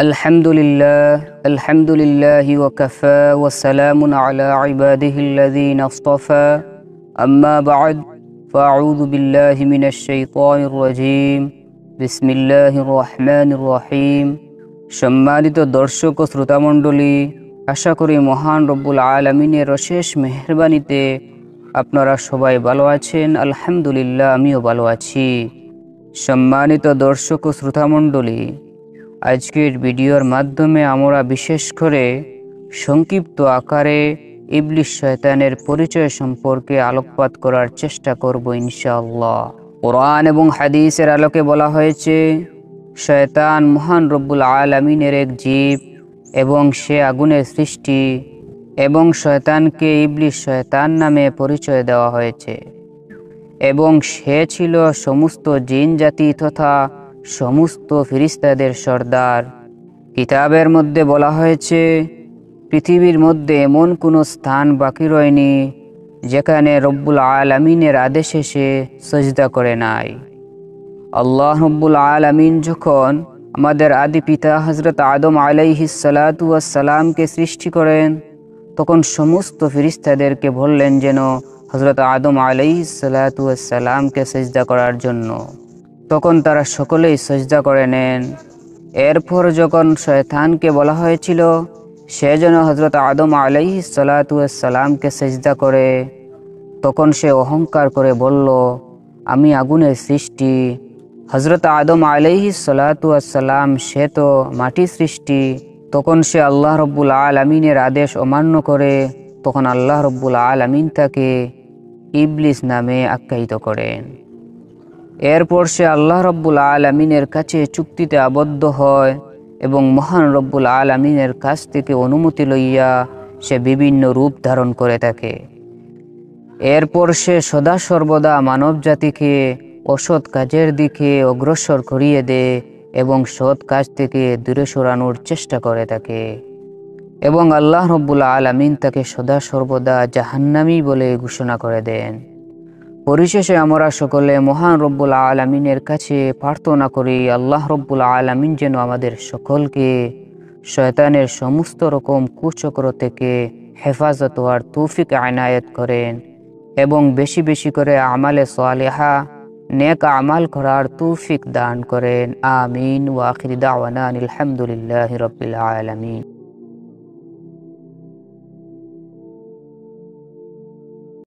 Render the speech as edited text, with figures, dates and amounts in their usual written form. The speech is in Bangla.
আলহামদুলিল্লাহি ওয়াকাফা ওয়া সালামুন আলা ইবাদিহিল্লাযীনা ইসতাফা আম্মা বা'দ ফাআউযু বিল্লাহি মিনাশ শাইতানির রাজীম বিসমিল্লাহির রহমানির রহিম। সম্মানিত দর্শক ও শ্রোতামণ্ডলী, আশা করি মহান রব্বুল আলামিনের অশেষ মেহেরবানিতে আপনারা সবাই ভালো আছেন। আলহামদুলিল্লাহ, আমিও ভালো আছি। সম্মানিত দর্শক ও শ্রোতামণ্ডলী, আজকের ভিডিওর মাধ্যমে আমরা বিশেষ করে সংক্ষিপ্ত আকারে ইবলিস শয়তানের পরিচয় সম্পর্কে আলোকপাত করার চেষ্টা করব ইনশাআল্লাহ। কোরআন এবং হাদিসের আলোকে বলা হয়েছে, শয়তান মহান রব্বুল আলামিনের এক জীব এবং সে আগুনের সৃষ্টি, এবং শয়তানকে ইবলিস শয়তান নামে পরিচয় দেওয়া হয়েছে, এবং সে ছিল সমস্ত জিন জাতি তথা সমস্ত ফেরেশতাদের সর্দার। কিতাবের মধ্যে বলা হয়েছে, পৃথিবীর মধ্যে এমন কোনো স্থান বাকি রয়নি যেখানে রব্বুল আলামিনের আদেশে সে সিজদা করে নাই। আল্লাহ রব্বুল আলামিন যখন আমাদের আদি পিতা হযরত আদম আলাইহিস সালাতু ওয়াস সালামকে সৃষ্টি করেন, তখন সমস্ত ফেরেশতাদেরকে বললেন যেন হযরত আদম আলাইহিস সালাতু ওয়াস সালামকে সিজদা করার জন্য। তখন তারা সকলেই সিজদা করে নেন। এরপর যখন শয়তানকে বলা হয়েছিল সে যেন হযরত আদম আলাইহিস সালাতু ওয়াস সালামকে সিজদা করে, তখন সে অহংকার করে বলল, আমি আগুনের সৃষ্টি। হযরত আদম আলাইহিস সালাতু ওয়াস সালাম সে তো মাটির সৃষ্টি। তখন সে আল্লাহ রব্বুল আলামিনের আদেশ অমান্য করে, তখন আল্লাহ রব্বুল আলামিন তাকে ইবলিস নামে আখ্যায়িত করেন। এরপর সে আল্লাহ রব্বুল আলামিনের কাছে চুক্তিতে আবদ্ধ হয় এবং মহান রব্বুল আলামিনের কাছ থেকে অনুমতি লইয়া সে বিভিন্ন রূপ ধারণ করে থাকে। এরপর সে সদা সর্বদা মানব জাতিকে অসৎ কাজের দিকে অগ্রসর করিয়ে দেয় এবং সৎ কাজ থেকে দূরে সরানোর চেষ্টা করে থাকে, এবং আল্লাহ রব্বুল আলামিন তাকে সদা সর্বদা জাহান্নামী বলে ঘোষণা করে দেন। পরিশেষে আমরা সকলে মহান রব্বুল আলামিনের কাছে প্রার্থনা করি, আল্লাহ রব্বুল আলামিন যেন আমাদের সকলকে শয়তানের সমস্ত রকম কুচক্র থেকে হেফাজত হওয়ার তৌফিক আনায়াত করেন, এবং বেশি বেশি করে আমালে সালেহা নেক আমাল করার তৌফিক দান করেন। আমিন। ওয়া আখির দাওয়ানা আলহামদুলিল্লাহি রাব্বিল আলামিন।